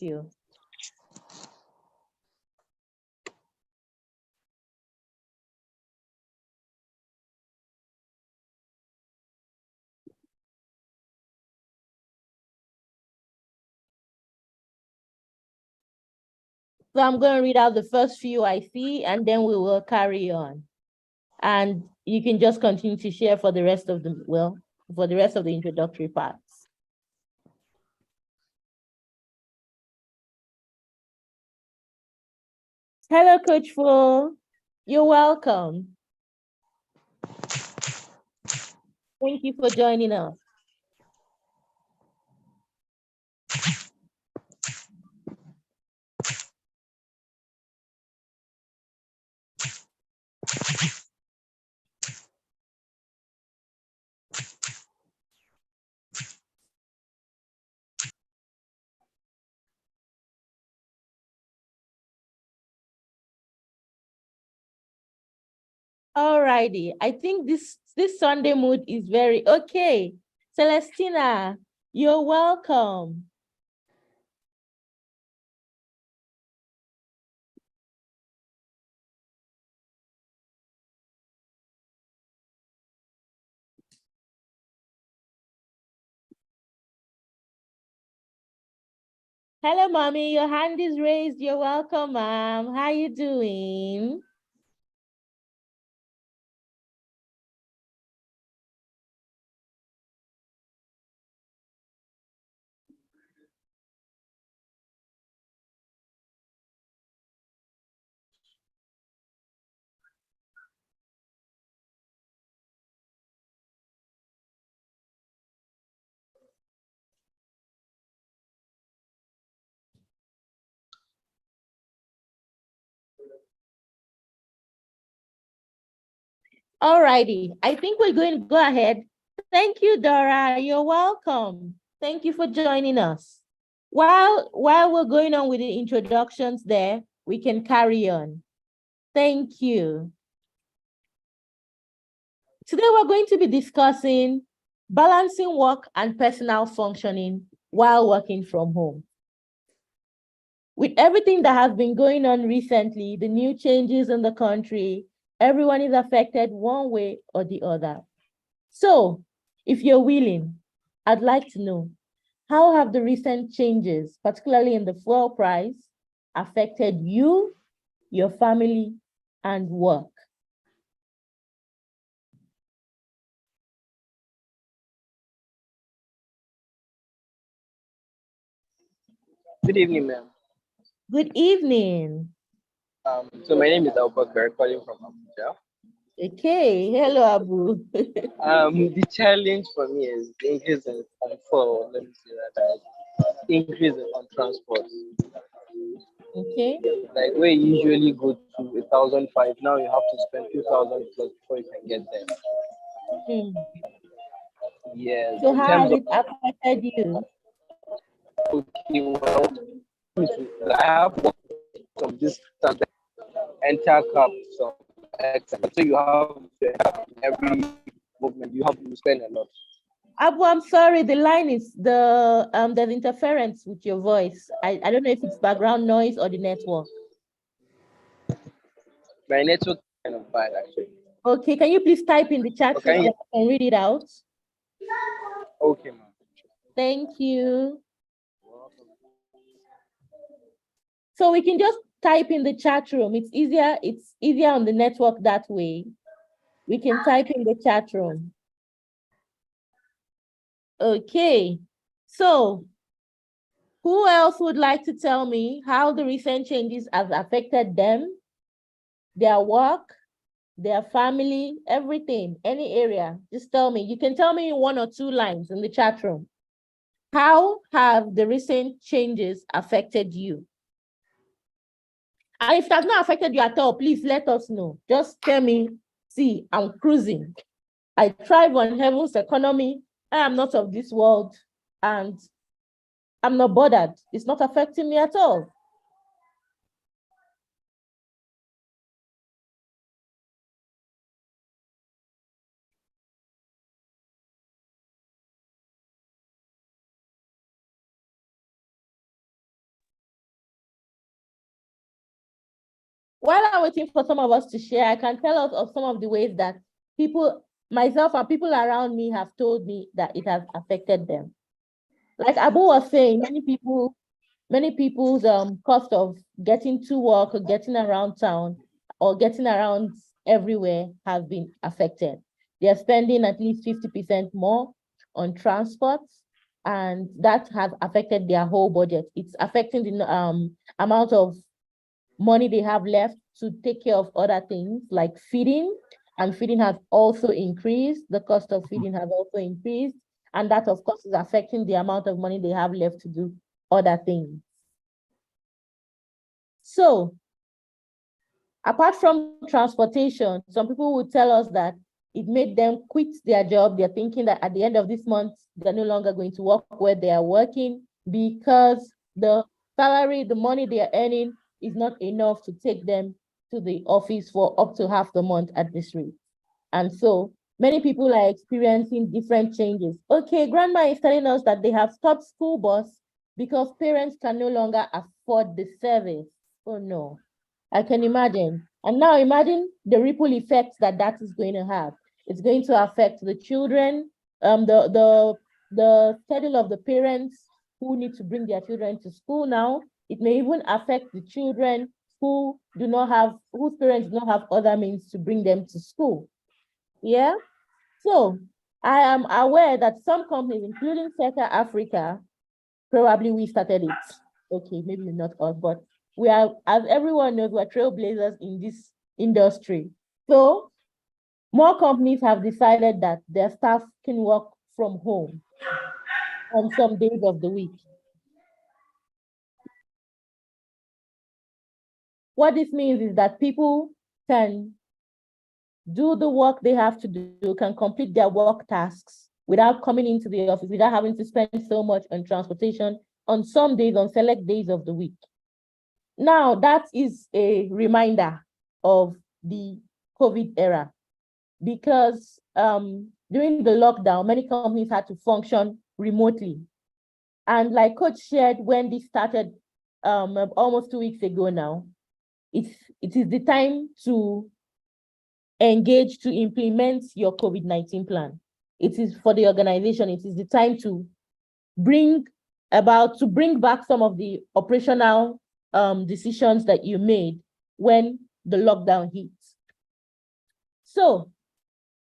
you. So I'm going to read out the first few I see, and then we will carry on. And you can just continue to share for the rest of the, well, for the rest of the introductory parts. Hello, Coach Fu. You're welcome. Thank you for joining us. All righty. I think this Sunday mood is very okay. Celestina, you're welcome. Hello, mommy. Your hand is raised. You're welcome, ma'am. How you doing? All righty. I think we're going to go ahead. Thank you, Dora. You're welcome. Thank you for joining us. While we're going on with the introductions there, we can carry on. Thank you. Today, we're going to be discussing balancing work and personal functioning while working from home. With everything that has been going on recently, the new changes in the country, everyone is affected one way or the other. So, if you're willing, I'd like to know, how have the recent changes, particularly in the fuel price, affected you, your family, and work? Good evening, ma'am. Good evening. So my name is Abubakar, calling from Abuja. Okay, hello, Abu. The challenge for me is the increase let me say that, increase on transport. Okay. Like where you usually go to 1,005, now you have to spend 2,000 plus before you can get there. Yes, So in how terms has of, it affected you? okay, well, I have some distance enter cap some extra. So you have to have every movement, you have to spend a lot. Abu, I'm sorry, the line is there's interference with your voice. I don't know if it's background noise or the network. My network is kind of bad actually. Okay, can you please type in the chat so Okay, that I can read it out? okay, ma'am. Thank you. So we can just type in the chat room. It's easier on the network that way. We can type in the chat room. Okay, so who else would like to tell me how the recent changes have affected them, their work, their family, everything, any area? Just tell me. You can tell me in 1 or 2 lines in the chat room. How have the recent changes affected you? And if it has not affected you at all, please let us know. Just tell me, see, I'm cruising. I thrive on heaven's economy. I am not of this world, and I'm not bothered. It's not affecting me at all. while I'm waiting for some of us to share, I can tell us of some of the ways that people, myself and people around me have told me that it has affected them. Like Abu was saying, many people's cost of getting to work or getting around town or getting around everywhere have been affected. They're spending at least 50% more on transport, and that has affected their whole budget. It's affecting the amount of money they have left to take care of other things like feeding, and feeding has also increased. The cost of feeding has also increased, and that of course is affecting the amount of money they have left to do other things. So apart from transportation, some people would tell us that it made them quit their job. They're thinking that at the end of this month, they're no longer going to work where they are working because the salary, the money they are earning is not enough to take them to the office for up to half the month at this rate. And so many people are experiencing different changes. Okay, grandma is telling us that they have stopped school bus because parents can no longer afford the service. Oh no, I can imagine. And now imagine the ripple effects that that is going to have. It's going to affect the children, the schedule of the parents who need to bring their children to school now. It may even affect the children who do not have, whose parents do not have other means to bring them to school. Yeah. So I am aware that some companies, including Circa Africa, probably we started it. Okay, maybe not us, but we are, as everyone knows, we're trailblazers in this industry. So more companies have decided that their staff can work from home on some days of the week. What this means is that people can do the work they have to do, can complete their work tasks without coming into the office, without having to spend so much on transportation on some days, on select days of the week. Now, that is a reminder of the COVID era because during the lockdown, many companies had to function remotely. And like Coach shared when this started almost 2 weeks ago now, it is the time to engage to implement your COVID-19 plan. It is for the organization, it is the time to bring back some of the operational decisions that you made when the lockdown hits. So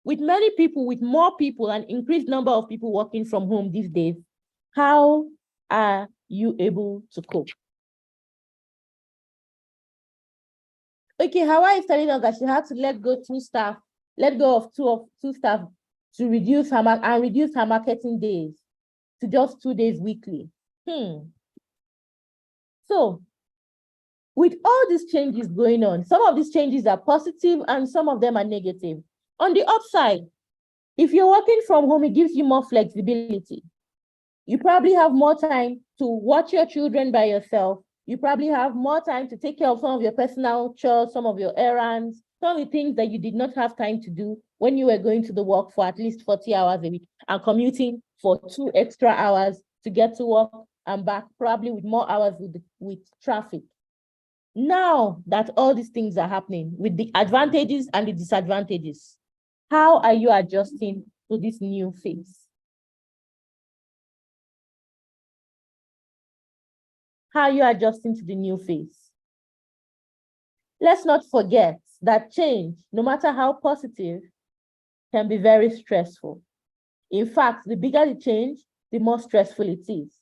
with many people, with more people, an increased number of people working from home these days, how are you able to cope? Okay, Hawaii is telling us that she had to let go of two staff to reduce her marketing days to just 2 days weekly. So with all these changes going on, some of these changes are positive and some of them are negative. On the upside, if you're working from home, it gives you more flexibility. You probably have more time to watch your children by yourself. You probably have more time to take care of some of your personal chores, some of your errands, some of the things that you did not have time to do when you were going to the work for at least 40 hours a week and commuting for 2 extra hours to get to work and back, probably with more hours with traffic. Now that all these things are happening with the advantages and the disadvantages, how are you adjusting to this new phase? How are you adjusting to the new phase? Let's not forget that change, no matter how positive, can be very stressful. In fact, the bigger the change, the more stressful it is.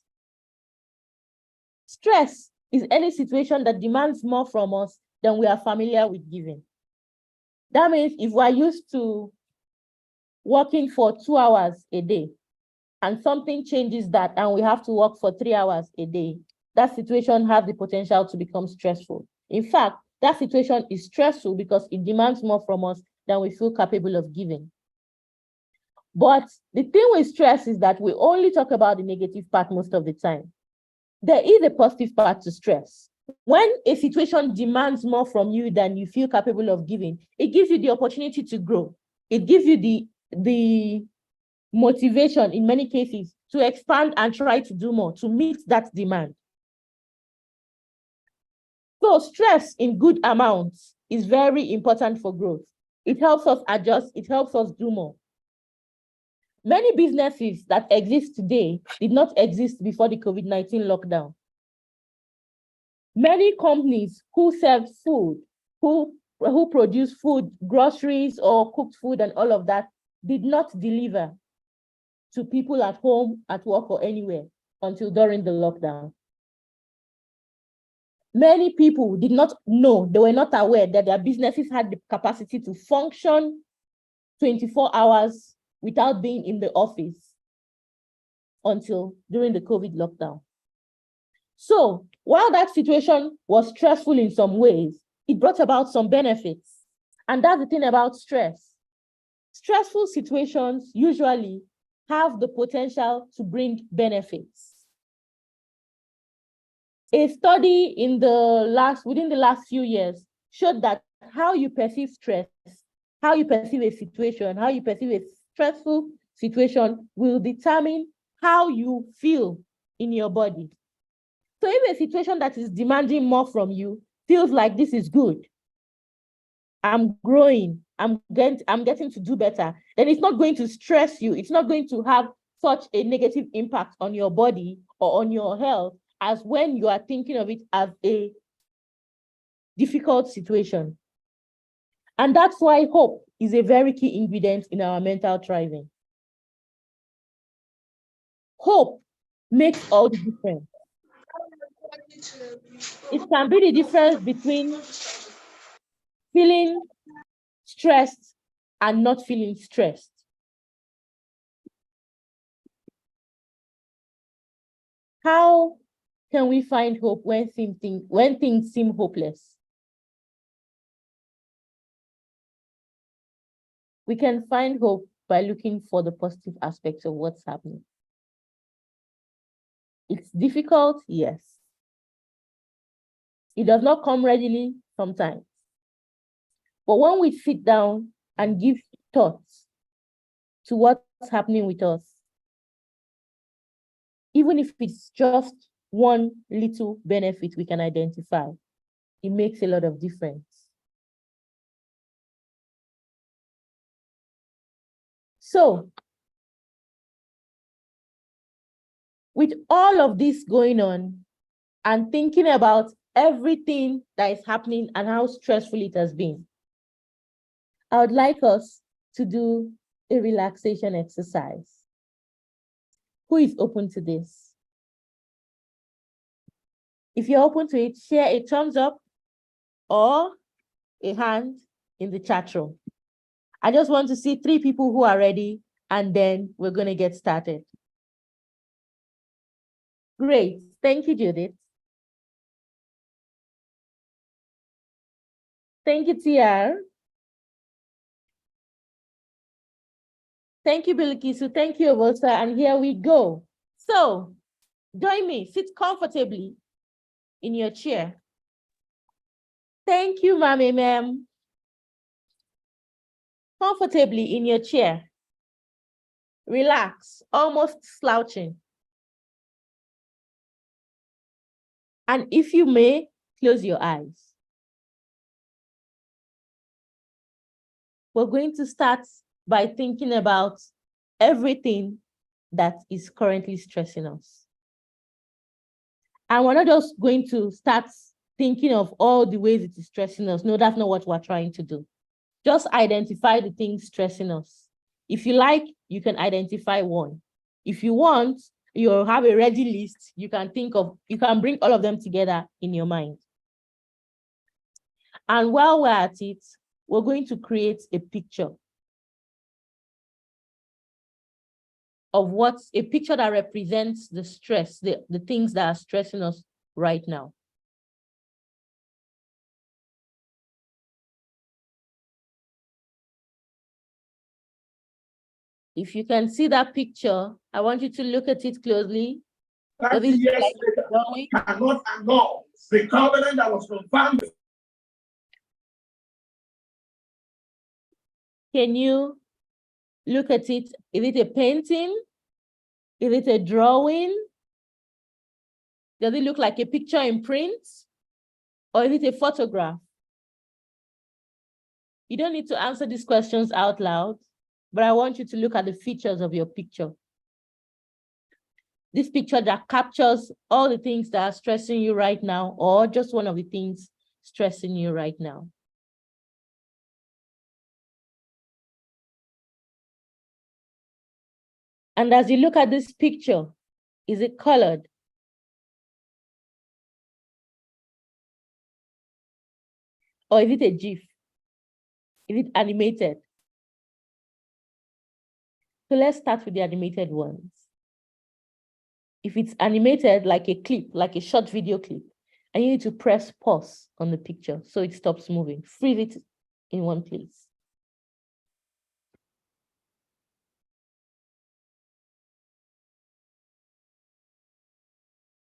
Stress is any situation that demands more from us than we are familiar with giving. That means if we're used to working for 2 hours a day and something changes that and we have to work for 3 hours a day, that situation has the potential to become stressful. In fact, that situation is stressful because it demands more from us than we feel capable of giving. But the thing with stress is that we only talk about the negative part most of the time. There is a positive part to stress. When a situation demands more from you than you feel capable of giving, it gives you the opportunity to grow. It gives you the motivation in many cases to expand and try to do more, to meet that demand. So stress in good amounts is very important for growth. It helps us adjust, it helps us do more. Many businesses that exist today did not exist before the COVID-19 lockdown. Many companies who serve food, who produce food, groceries or cooked food and all of that, did not deliver to people at home, at work or anywhere until during the lockdown. Many people did not know, they were not aware that their businesses had the capacity to function 24 hours without being in the office until during the COVID lockdown. So while that situation was stressful in some ways, it brought about some benefits. And that's the thing about stress. Stressful situations usually have the potential to bring benefits. A study within the last few years showed that how you perceive stress, how you perceive a situation, how you perceive a stressful situation will determine how you feel in your body. So if a situation that is demanding more from you feels like this is good, I'm growing, I'm getting to do better, then it's not going to stress you. It's not going to have such a negative impact on your body or on your health as when you are thinking of it as a difficult situation. And that's why hope is a very key ingredient in our mental thriving. Hope makes all the difference. It can be the difference between feeling stressed and not feeling stressed. How can we find hope when things seem hopeless? We can find hope by looking for the positive aspects of what's happening. It's difficult, yes. It does not come readily sometimes. But when we sit down and give thoughts to what's happening with us, even if it's just one little benefit we can identify, it makes a lot of difference. So, with all of this going on and thinking about everything that is happening and how stressful it has been, I would like us to do a relaxation exercise. Who is open to this? If you're open to it, share a thumbs up or a hand in the chat room. I just want to see 3 people who are ready, and then we're going to get started. Great. Thank you, Judith. Thank you, TR. Thank you, Bilikisu. Thank you, Avosa. And here we go. So join me. Sit comfortably in your chair. Thank you, Mami Ma'am. Comfortably in your chair. Relax, almost slouching. And if you may, close your eyes. We're going to start by thinking about everything that is currently stressing us. And we're not just going to start thinking of all the ways it is stressing us. No, that's not what we're trying to do. Just identify the things stressing us. If you like, you can identify one. If you want, you have a ready list, you can bring all of them together in your mind. And while we're at it, we're going to create a picture of a picture that represents the stress, the things that are stressing us right now. If you can see that picture, I want you to look at it closely. 30 years later, cannot annul the covenant that was confirmed. Can you look at it? Is it a painting? Is it a drawing? Does it look like a picture in print? Or is it a photograph? You don't need to answer these questions out loud, but I want you to look at the features of your picture. This picture that captures all the things that are stressing you right now, or just one of the things stressing you right now. And as you look at this picture, is it colored? Or is it a GIF? Is it animated? So let's start with the animated ones. If it's animated like a clip, like a short video clip, and you need to press pause on the picture so it stops moving. Freeze it in one place.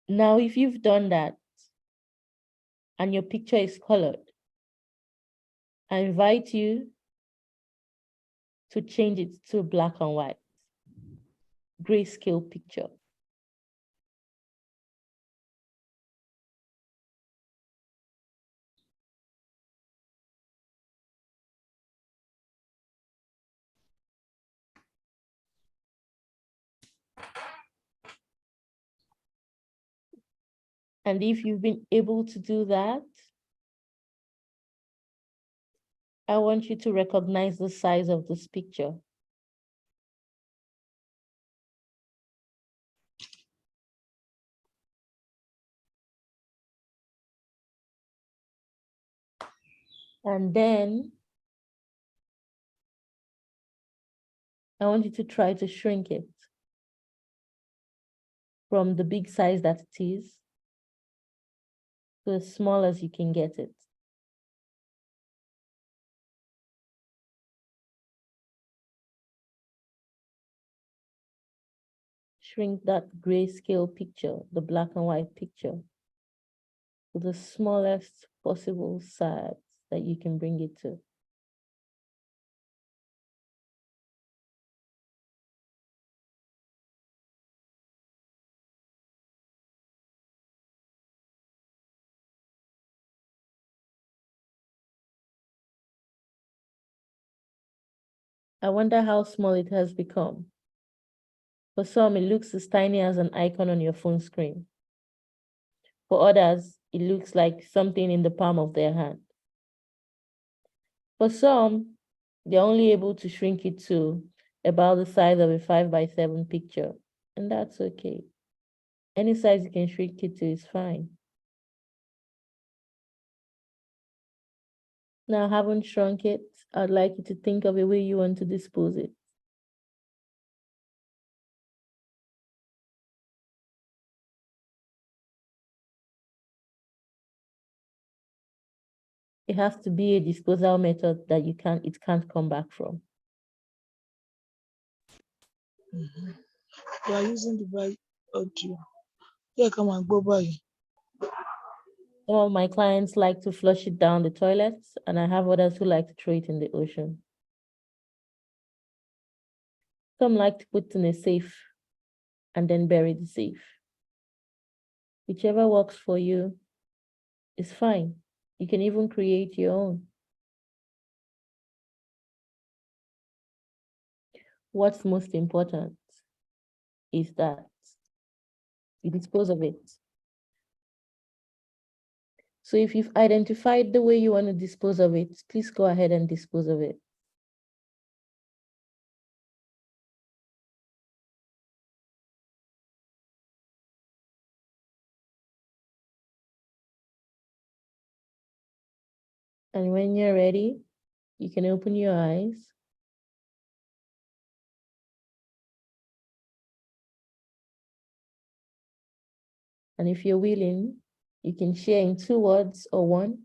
Now, if you've done that and your picture is colored, I invite you to change it to black and white, grayscale picture. And if you've been able to do that, I want you to recognize the size of this picture. And then I want you to try to shrink it from the big size that it is to as small as you can get it. Shrink that grayscale picture, the black and white picture, to the smallest possible size that you can bring it to. I wonder how small it has become. For some, it looks as tiny as an icon on your phone screen. For others, it looks like something in the palm of their hand. For some, they're only able to shrink it to about the size of a 5x7 picture, and that's okay. Any size you can shrink it to is fine. Now, having shrunk it, I'd like you to think of a way you want to dispose it. It has to be a disposal method that it can't come back from. We are using the right audio. Yeah, come on, go by. Some of my clients like to flush it down the toilets, and I have others who like to throw it in the ocean. Some like to put it in a safe and then bury the safe. Whichever works for you is fine. You can even create your own. What's most important is that you dispose of it. So if you've identified the way you want to dispose of it, please go ahead and dispose of it. And when you're ready, you can open your eyes. And if you're willing, you can share in 2 words or 1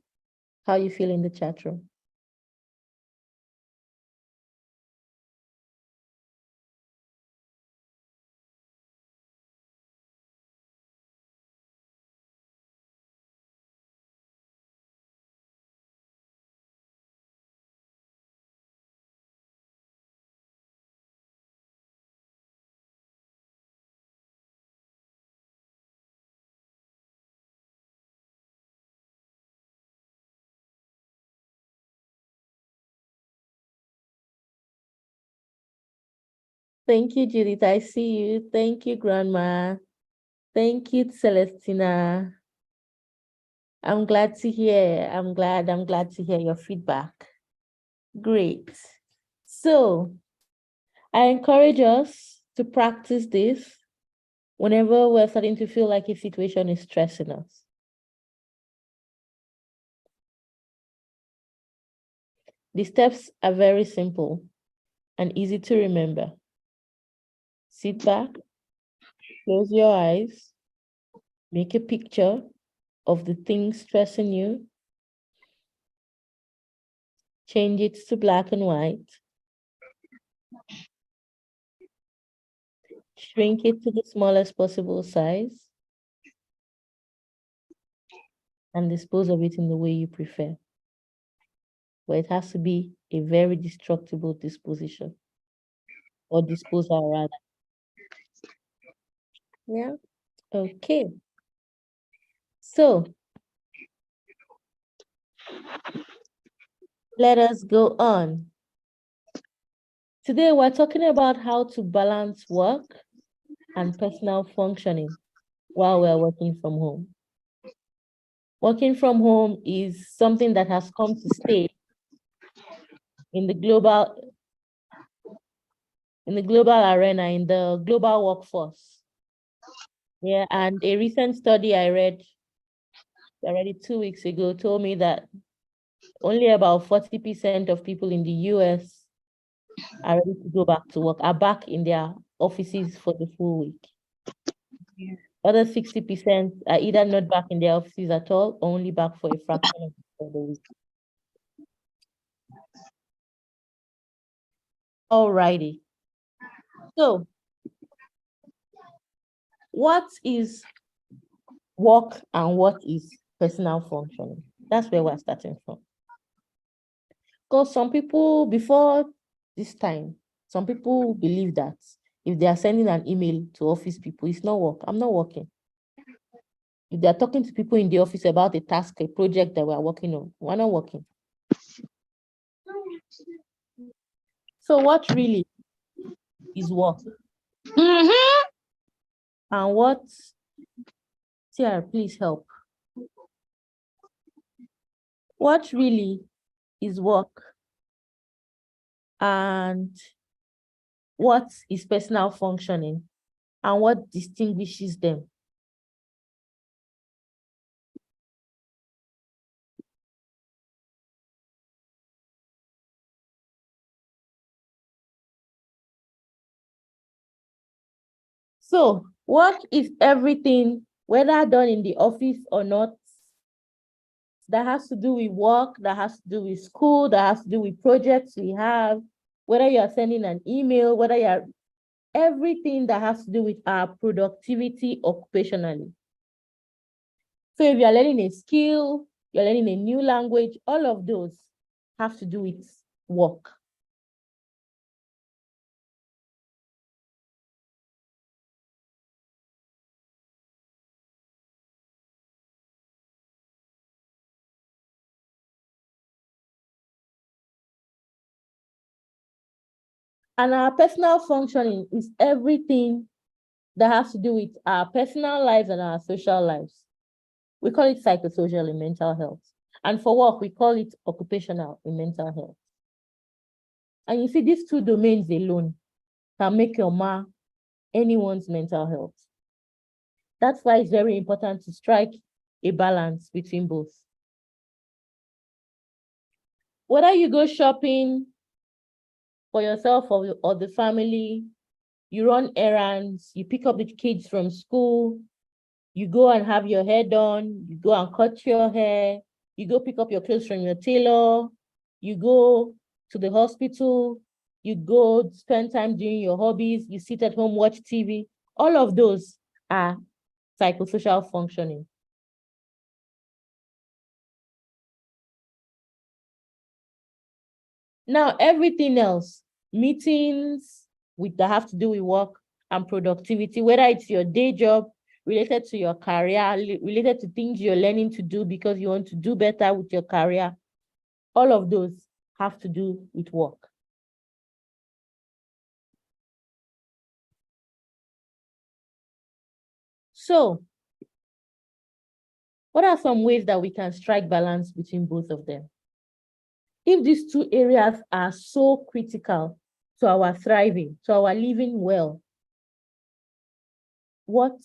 how you feel in the chat room. Thank you, Judith. I see you. Thank you, Grandma. Thank you, Celestina. I'm glad to hear. I'm glad to hear your feedback. Great. So I encourage us to practice this whenever we're starting to feel like a situation is stressing us. The steps are very simple and easy to remember. Sit back, close your eyes, make a picture of the things stressing you, change it to black and white, shrink it to the smallest possible size, and dispose of it in the way you prefer. But it has to be a very destructible disposition, or disposal rather. Yeah, okay. So let us go on. Today we're talking about how to balance work and personal functioning while we're working from home. Working from home is something that has come to stay in the global arena, in the global workforce. Yeah, and a recent study I read already 2 weeks ago told me that only about 40% of people in the US are ready to go back to work, are back in their offices for the full week. Yeah. Other 60% are either not back in their offices at all, or only back for a fraction of the week. Alrighty. So, what is work and what is personal functioning? That's where we're starting from. Because some people, before this time, some people believe that if they are sending an email to office people, it's not work. I'm not working. If they're talking to people in the office about a task, a project that we're working on, we're not working. So what really is work? And what, Tiara, please help. What really is work? And what is personal functioning? And what distinguishes them? So work is everything, whether done in the office or not, that has to do with work, that has to do with school, that has to do with projects we have, whether you're sending an email, whether you're, everything that has to do with our productivity occupationally. So if you're learning a skill, you're learning a new language, all of those have to do with work. And our personal functioning is everything that has to do with our personal lives and our social lives. We call it psychosocial in mental health. And for work, we call it occupational in mental health. And you see, these two domains alone can make or mar anyone's mental health. That's why it's very important to strike a balance between both. Whether you go shopping for yourself or the family, you run errands, you pick up the kids from school, you go and have your hair done, you go and cut your hair, you go pick up your clothes from your tailor, you go to the hospital, you go spend time doing your hobbies, you sit at home, watch TV. All of those are psychosocial functioning. Now, everything else, meetings that have to do with work and productivity, whether it's your day job, related to your career, related to things you're learning to do because you want to do better with your career, all of those have to do with work. So, what are some ways that we can strike balance between both of them? If these two areas are so critical to our thriving, to our living well, what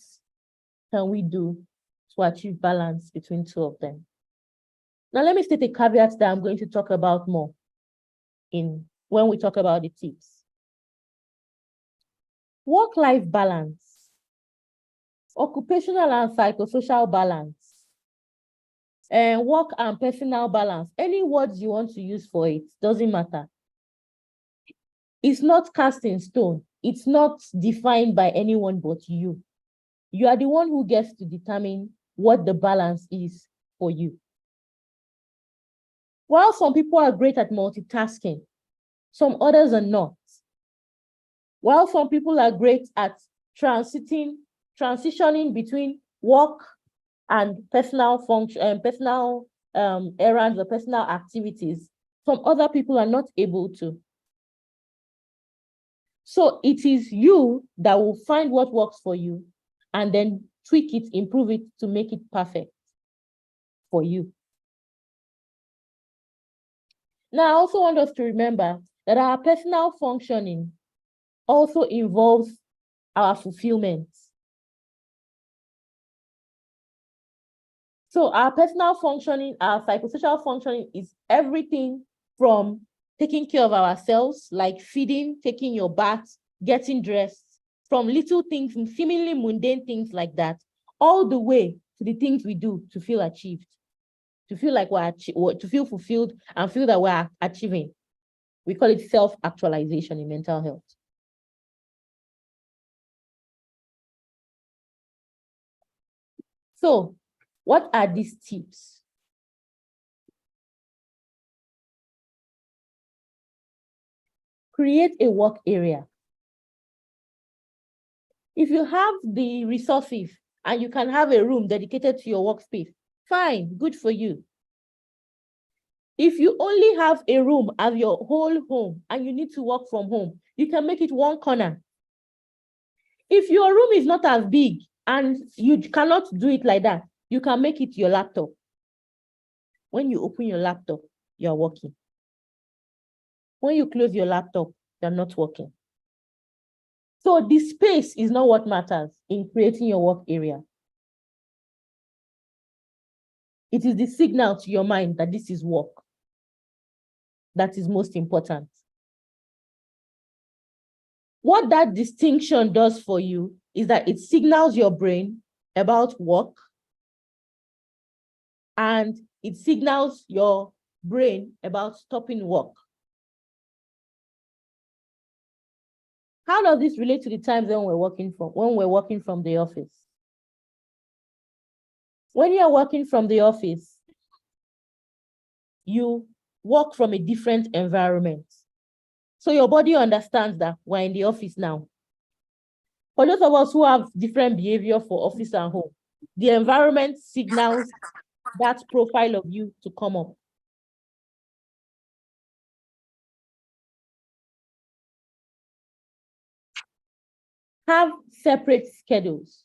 can we do to achieve balance between two of them? Now, let me state a caveat that I'm going to talk about more when we talk about the tips. Work-life balance, occupational and psychosocial balance, and work and personal balance, any words you want to use for it, doesn't matter. It's not cast in stone. It's not defined by anyone but you. You are the one who gets to determine what the balance is for you. While some people are great at multitasking, some others are not. While some people are great at transitioning between work and personal function, personal errands or personal activities, some other people are not able to. So it is you that will find what works for you and then tweak it, improve it to make it perfect for you. Now, I also want us to remember that our personal functioning also involves our fulfillment. So our personal functioning, our psychosocial functioning is everything from taking care of ourselves, like feeding, taking your bath, getting dressed, from little things, seemingly mundane things like that, all the way to the things we do to feel achieved, to feel like to feel fulfilled and feel that we're achieving. We call it self-actualization in mental health. So, what are these tips? Create a work area. If you have the resources and you can have a room dedicated to your workspace, fine, good for you. If you only have a room as your whole home and you need to work from home, you can make it one corner. If your room is not as big and you cannot do it like that, you can make it your laptop. When you open your laptop, you're working. When you close your laptop, you're not working. So the space is not what matters in creating your work area. It is the signal to your mind that this is work that is most important. What that distinction does for you is that it signals your brain about work, and it signals your brain about stopping work. How does this relate to the times when we're working from the office? When you're working from the office, you work from a different environment. So your body understands that we're in the office now. For those of us who have different behavior for office and home, the environment signals that profile of you to come up. Have separate schedules.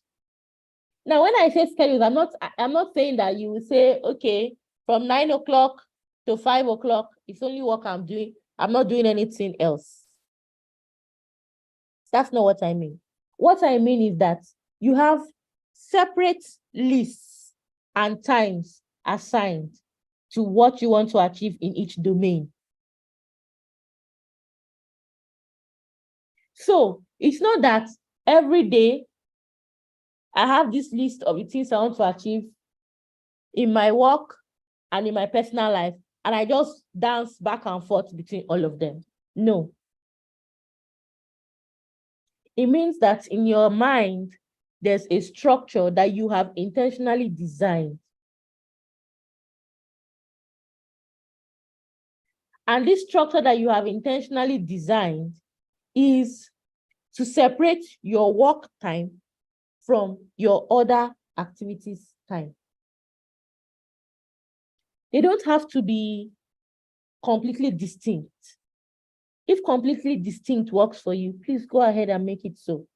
Now, when I say schedules, I'm not saying that you will say, okay, from 9 o'clock to 5 o'clock, it's only work I'm doing. I'm not doing anything else. That's not what I mean. What I mean is that you have separate lists and times assigned to what you want to achieve in each domain. So it's not that every day I have this list of the things I want to achieve in my work and in my personal life, and I just dance back and forth between all of them. No. It means that in your mind, there's a structure that you have intentionally designed. And this structure that you have intentionally designed is to separate your work time from your other activities time. They don't have to be completely distinct. If completely distinct works for you, please go ahead and make it so.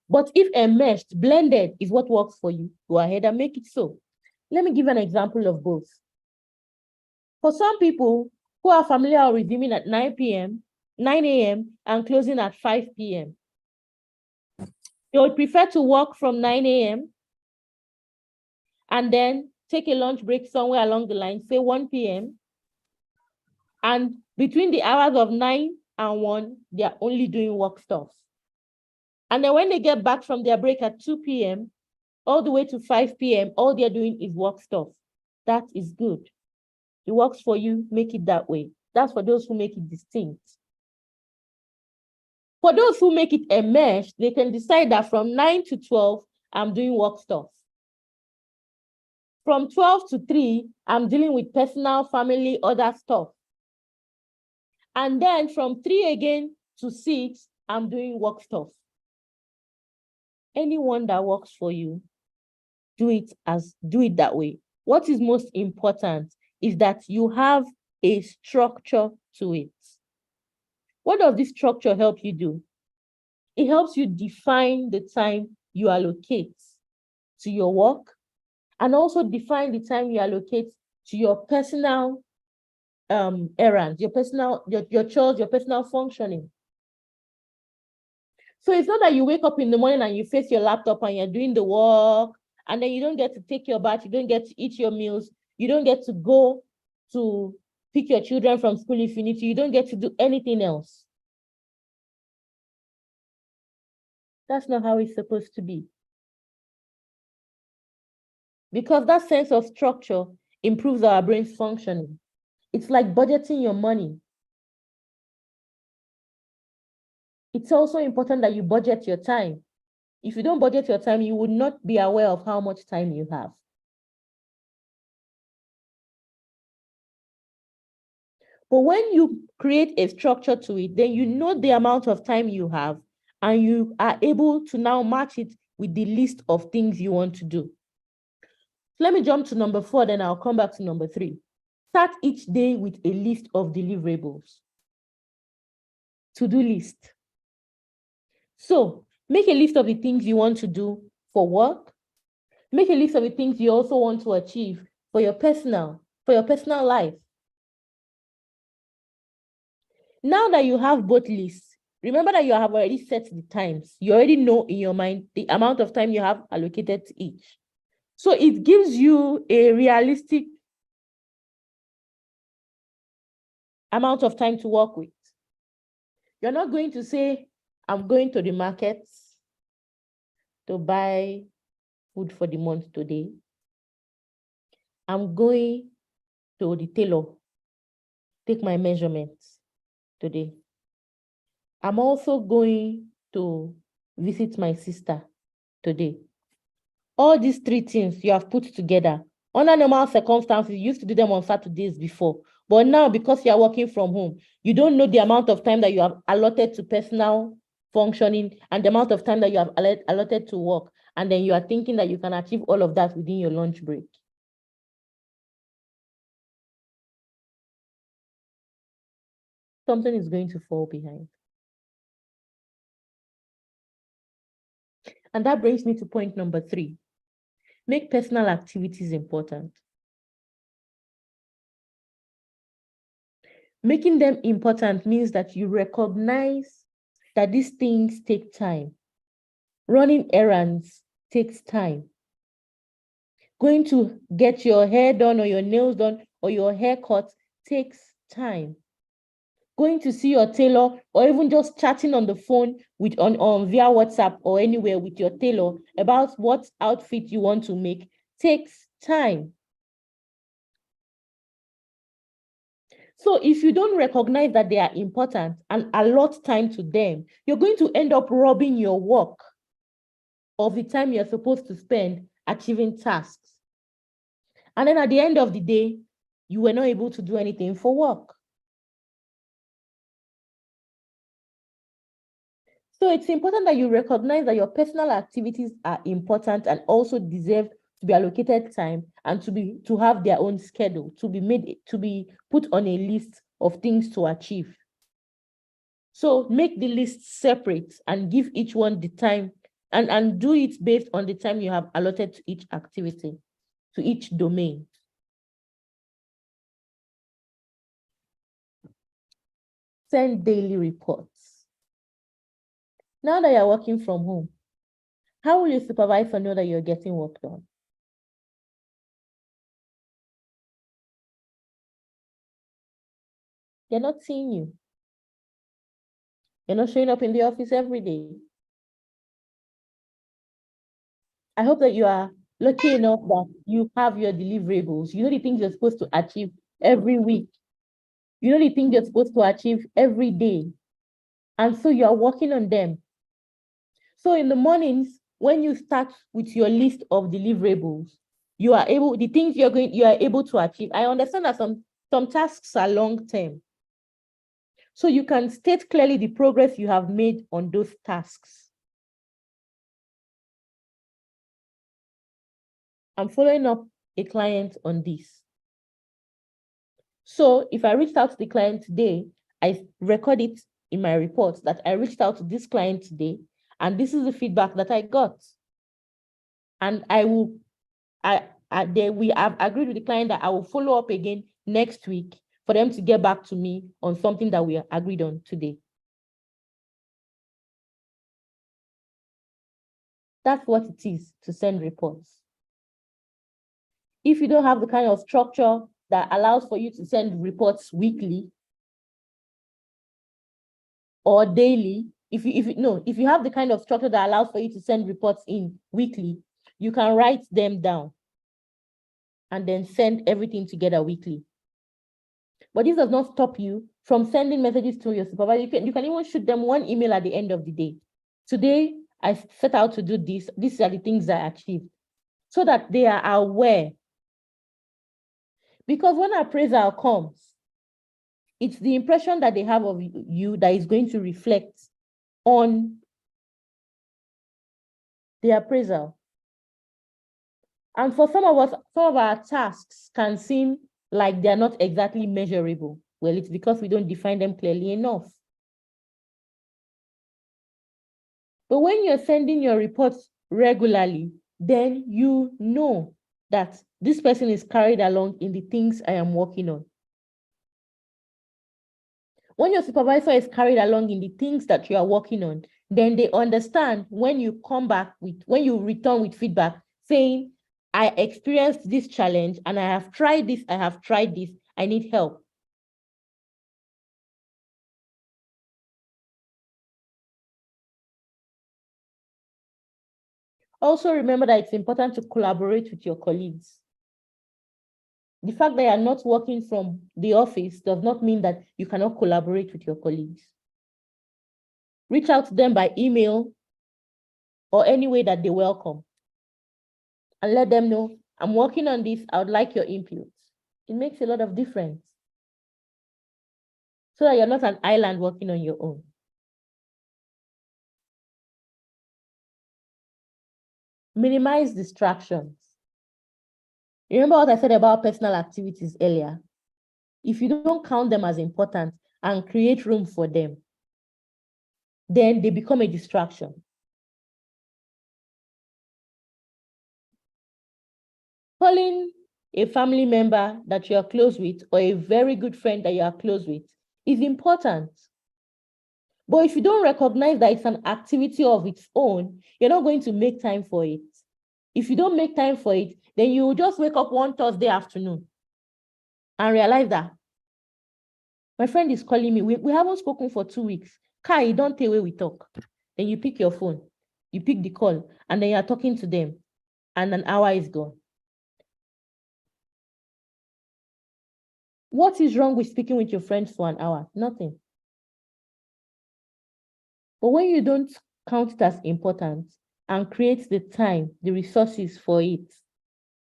But if enmeshed, blended is what works for you, go ahead and make it so. Let me give an example of both. For some people who are familiar with resuming at 9 a.m. and closing at 5 p.m., they would prefer to work from 9 a.m. and then take a lunch break somewhere along the line, say 1 p.m. And between the hours of 9 and 1, they are only doing work stuff. And then when they get back from their break at 2 p.m., all the way to 5 p.m., all they're doing is work stuff. That is good. It works for you, make it that way. That's for those who make it distinct. For those who make it enmeshed, they can decide that from 9 to 12, I'm doing work stuff. From 12 to 3, I'm dealing with personal, family, other stuff. And then from 3 again to 6, I'm doing work stuff. Anyone that works for you, do it that way. What is most important is that you have a structure to it. What does this structure help you do? It helps you define the time you allocate to your work, and also define the time you allocate to your personal errands, your chores, your personal functioning. So it's not that you wake up in the morning and you face your laptop and you're doing the work, and then you don't get to take your bath, you don't get to eat your meals, you don't get to go to pick your children from school if you need to, you don't get to do anything else. That's not how it's supposed to be. Because that sense of structure improves our brain's functioning. It's like budgeting your money. It's also important that you budget your time. If you don't budget your time, you would not be aware of how much time you have. But when you create a structure to it, then you know the amount of time you have, and you are able to now match it with the list of things you want to do. Let me jump to number 4, then I'll come back to number 3. Start each day with a list of deliverables. To-do list. So make a list of the things you want to do for work. Make a list of the things you also want to achieve for your personal life. Now that you have both lists, remember that you have already set the times. You already know in your mind the amount of time you have allocated to each. So it gives you a realistic amount of time to work with. You're not going to say, I'm going to the market to buy food for the month today. I'm going to the tailor, take my measurements today. I'm also going to visit my sister today. All these 3 things you have put together. Under normal circumstances, you used to do them on Saturdays before. But now, because you are working from home, you don't know the amount of time that you have allotted to personal functioning and the amount of time that you have allotted to work. And then you are thinking that you can achieve all of that within your lunch break. Something is going to fall behind. And that brings me to point number 3. Make personal activities important. Making them important means that you recognize that these things take time. Running errands takes time. Going to get your hair done or your nails done or your hair cut takes time. Going to see your tailor, or even just chatting on the phone via WhatsApp or anywhere with your tailor about what outfit you want to make takes time. So if you don't recognize that they are important and allot time to them, you're going to end up robbing your work of the time you're supposed to spend achieving tasks. And then at the end of the day, you were not able to do anything for work. So it's important that you recognize that your personal activities are important and also deserve to be allocated time and to have their own schedule, to be put on a list of things to achieve. So make the list separate and give each one the time and do it based on the time you have allotted to each activity, to each domain. Send daily reports. Now that you're working from home, how will your supervisor know that you're getting work done? They're not seeing you. You're not showing up in the office every day. I hope that you are lucky enough that you have your deliverables. You know the things you're supposed to achieve every week. You know the things you're supposed to achieve every day. And so you are working on them. So in the mornings, when you start with your list of deliverables, you are able, the things you are able to achieve. I understand that some tasks are long-term. So you can state clearly the progress you have made on those tasks. I'm following up a client on this. So if I reached out to the client today, I record it in my reports that I reached out to this client today, and this is the feedback that I got. And we have agreed with the client that I will follow up again next week for them to get back to me on something that we agreed on today. That's what it is to send reports. If you don't have the kind of structure that allows for you to send reports weekly or daily, if you have the kind of structure that allows for you to send reports in weekly, you can write them down and then send everything together weekly. But this does not stop you from sending messages to your supervisor. You can even shoot them one email at the end of the day. Today, I set out to do this. These are the things I achieved, so that they are aware. Because when appraisal comes, it's the impression that they have of you that is going to reflect on the appraisal. And for some of our tasks can seem like they're not exactly measurable. Well, it's because we don't define them clearly enough. But when you're sending your reports regularly, then you know that this person is carried along in the things I am working on. When your supervisor is carried along in the things that you are working on, then they understand when you return with feedback saying, I experienced this challenge and I have tried this, I need help. Also remember that it's important to collaborate with your colleagues. The fact that you are not working from the office does not mean that you cannot collaborate with your colleagues. Reach out to them by email or any way that they welcome. And let them know, I'm working on this, I would like your input. It makes a lot of difference. So that you're not an island working on your own. Minimize distractions. Remember what I said about personal activities earlier? If you don't count them as important and create room for them, then they become a distraction. Calling a family member that you are close with or a very good friend that you are close with is important. But if you don't recognize that it's an activity of its own, you're not going to make time for it. If you don't make time for it, then you will just wake up one Thursday afternoon and realize that my friend is calling me. We haven't spoken for 2 weeks. Kai, don't tell where we talk. Then you pick your phone, you pick the call, and then you're talking to them, and an hour is gone. What is wrong with speaking with your friends for an hour? Nothing. But when you don't count it as important and create the time, the resources for it,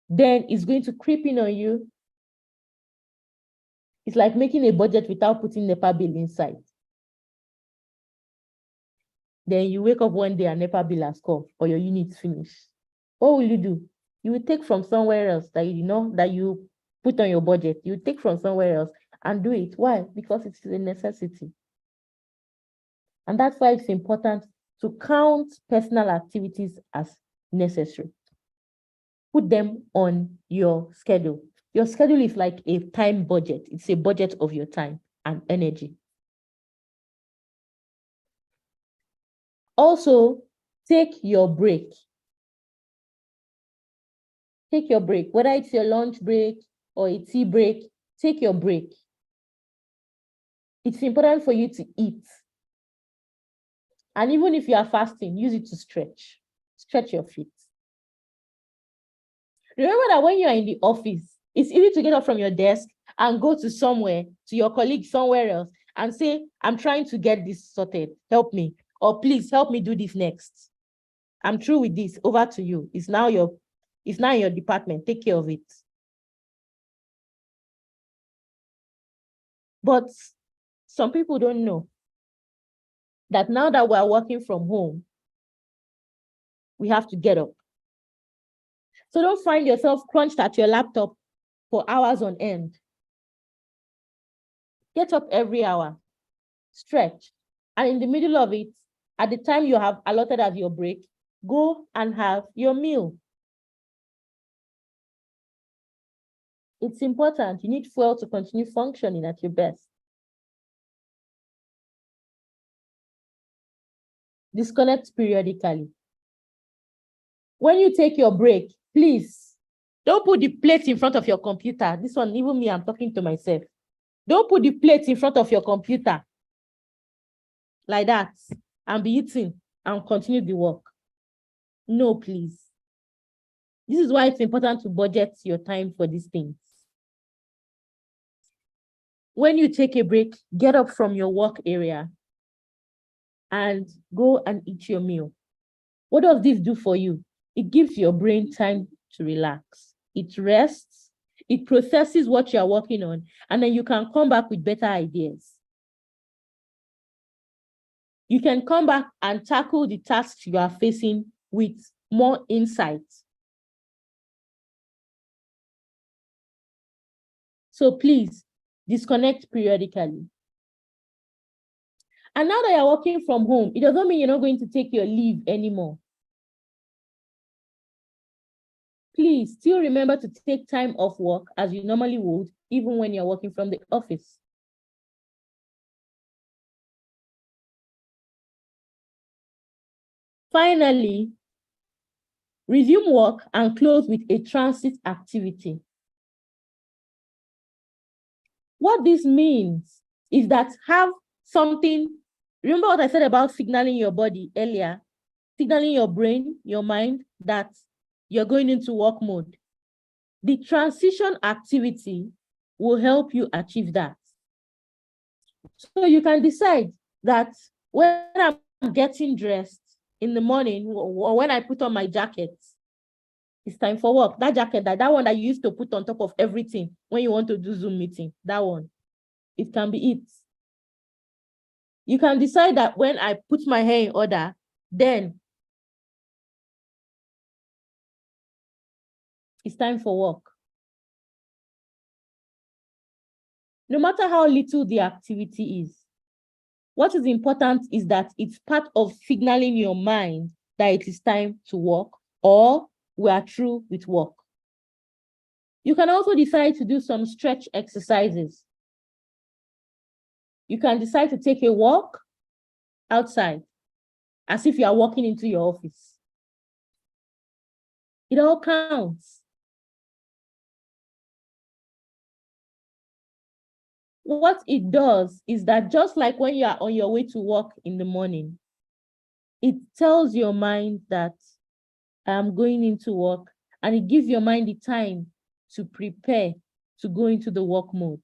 then it's going to creep in on you. It's like making a budget without putting NEPA bill inside. Then you wake up one day and NEPA bill has come or your unit's finished. What will you do? You will take from somewhere else that you know that you put on your budget. You take from somewhere else and do it. Why? Because it's a necessity. And that's why it's important to count personal activities as necessary. Put them on your schedule. Your schedule is like a time budget. It's a budget of your time and energy. Also, take your break. Take your break, whether it's your lunch break or a tea break, take your break. It's important for you to eat. And even if you are fasting, use it to stretch your feet. Remember that when you are in the office, it's easy to get up from your desk and go to somewhere, to your colleague somewhere else, and say, I'm trying to get this sorted, help me, or please help me do this next. I'm through with this, over to you. It's now in your department, take care of it. But some people don't know that now that we're working from home, we have to get up. So don't find yourself crunched at your laptop for hours on end. Get up every hour, stretch, and in the middle of it, at the time you have allotted as your break, go and have your meal. It's important. You need fuel to continue functioning at your best. Disconnect periodically. When you take your break, please, don't put the plate in front of your computer. This one, even me, I'm talking to myself. Don't put the plate in front of your computer like that and be eating and continue the work. No, please. This is why it's important to budget your time for these things. When you take a break, get up from your work area and go and eat your meal. What does this do for you? It gives your brain time to relax. It rests, it processes what you're working on, and then you can come back with better ideas. You can come back and tackle the tasks you are facing with more insight. So please, disconnect periodically. And now that you're working from home, it doesn't mean you're not going to take your leave anymore. Please still remember to take time off work as you normally would, even when you're working from the office. Finally, resume work and close with a transit activity. What this means is that have something, remember what I said about signaling your body earlier, signaling your brain, your mind, that you're going into work mode. The transition activity will help you achieve that. So you can decide that when I'm getting dressed in the morning or when I put on my jacket, it's time for work. That jacket, that one that you used to put on top of everything when you want to do Zoom meeting, that one, it can be it. You can decide that when I put my hair in order, then it's time for work. No matter how little the activity is, what is important is that it's part of signaling your mind that it is time to work or we are through with work. You can also decide to do some stretch exercises. You can decide to take a walk outside as if you are walking into your office. It all counts. What it does is that just like when you are on your way to work in the morning, it tells your mind that I'm going into work, and it gives your mind the time to prepare to go into the work mode.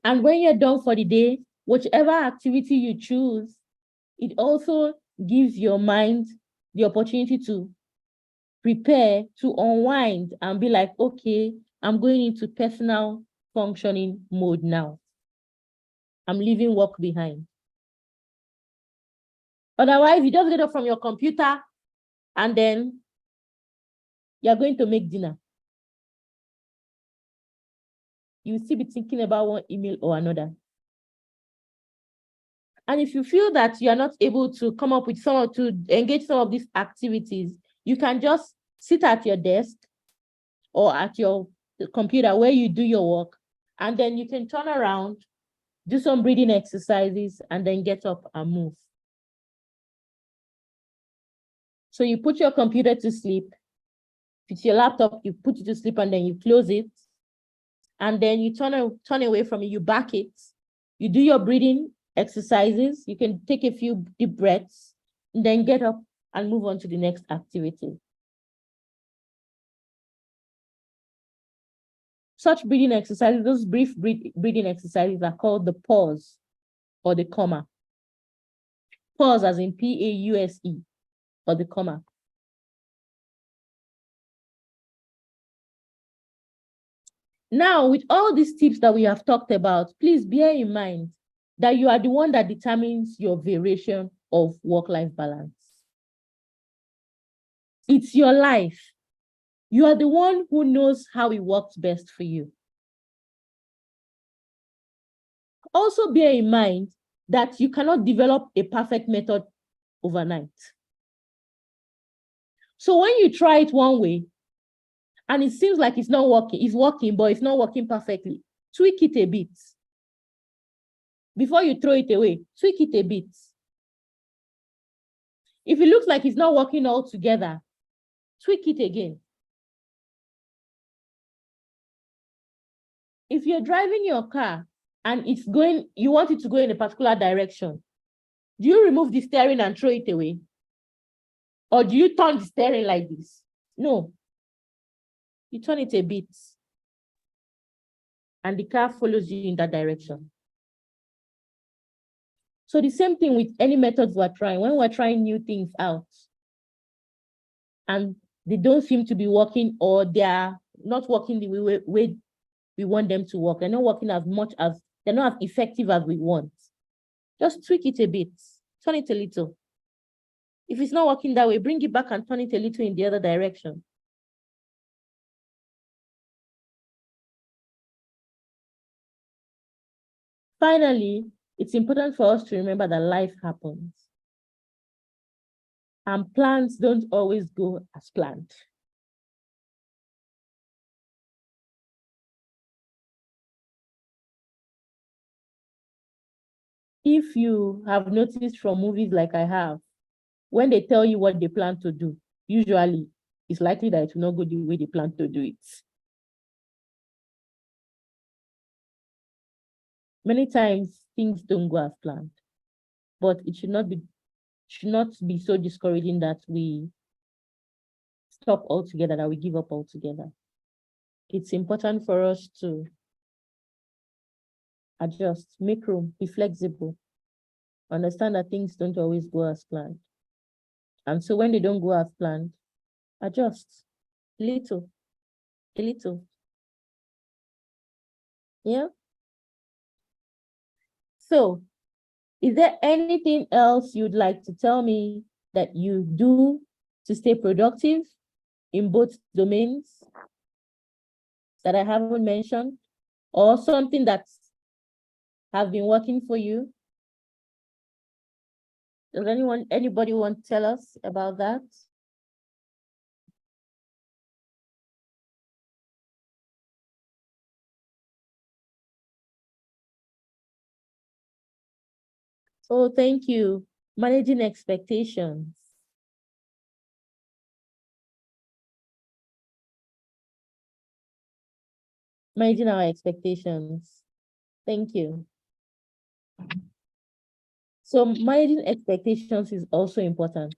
And when you're done for the day, whichever activity you choose, it also gives your mind the opportunity to prepare, to unwind and be like, okay, I'm going into personal functioning mode now. I'm leaving work behind. Otherwise, you just get up from your computer and then you're going to make dinner. You will still be thinking about one email or another. And if you feel that you are not able to come up with to engage some of these activities, you can just sit at your desk or at your computer where you do your work, and then you can turn around, do some breathing exercises, and then get up and move. So you put your computer to sleep. If it's your laptop, you put it to sleep and then you close it. And then you turn away from it, you back it. You do your breathing exercises. You can take a few deep breaths, and then get up and move on to the next activity. Such breathing exercises, those brief breathing exercises, are called the pause or the comma. Pause as in P-A-U-S-E, or the comma. Now, with all these tips that we have talked about, please bear in mind that you are the one that determines your variation of work-life balance. It's your life. You are the one who knows how it works best for you. Also bear in mind that you cannot develop a perfect method overnight. So when you try it one way, and it seems like it's not working, it's working, but it's not working perfectly, tweak it a bit. Before you throw it away, tweak it a bit. If it looks like it's not working all together, tweak it again. If you're driving your car and it's going, you want it to go in a particular direction, do you remove the steering and throw it away? Or do you turn the steering like this? No. You turn it a bit, and the car follows you in that direction. So the same thing with any methods we're trying. When we're trying new things out, and they don't seem to be working, or they are not working the way we want them to work, they're not working as much as, they're not as effective as we want, just tweak it a bit, turn it a little. If it's not working that way, bring it back and turn it a little in the other direction. Finally, it's important for us to remember that life happens. And plans don't always go as planned. If you have noticed from movies like I have, when they tell you what they plan to do, usually it's likely that it will not go the way they plan to do it. Many times things don't go as planned, but it should not be so discouraging that we stop altogether, that we give up altogether. It's important for us to adjust, make room, be flexible, understand that things don't always go as planned. And so when they don't go as planned, adjust a little. Yeah. So, is there anything else you'd like to tell me that you do to stay productive in both domains that I haven't mentioned, or something that has been working for you? Does anybody want to tell us about that? Oh, thank you. Managing expectations. Managing our expectations. Thank you. So managing expectations is also important.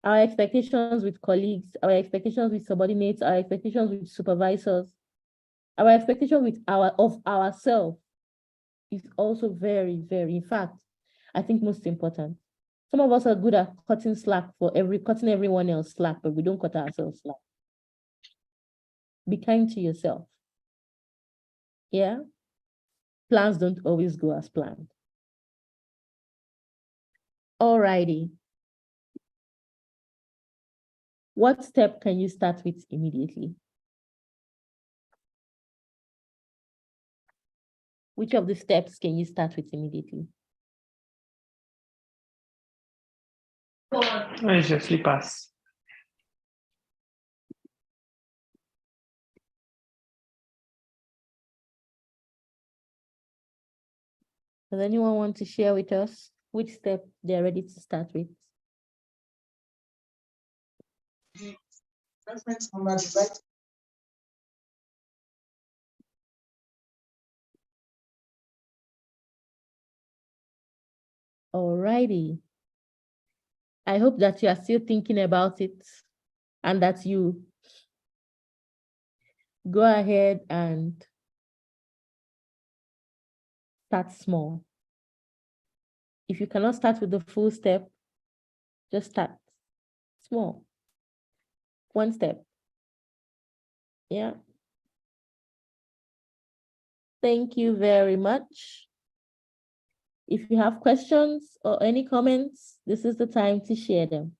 Our expectations with colleagues, our expectations with subordinates, our expectations with supervisors, our expectation of ourselves is also very, very, in fact, I think most important. Some of us are good at cutting everyone else slack, but we don't cut ourselves slack. Be kind to yourself. Yeah? Plans don't always go as planned. Alrighty. What step can you start with immediately? Which of the steps can you start with immediately? It's just slippers. Does anyone want to share with us which step they're ready to start with? Reference number divided. Alrighty. I hope that you are still thinking about it and that you go ahead and start small. If you cannot start with the full step, just start small. One step. Yeah. Thank you very much. If you have questions or any comments, this is the time to share them.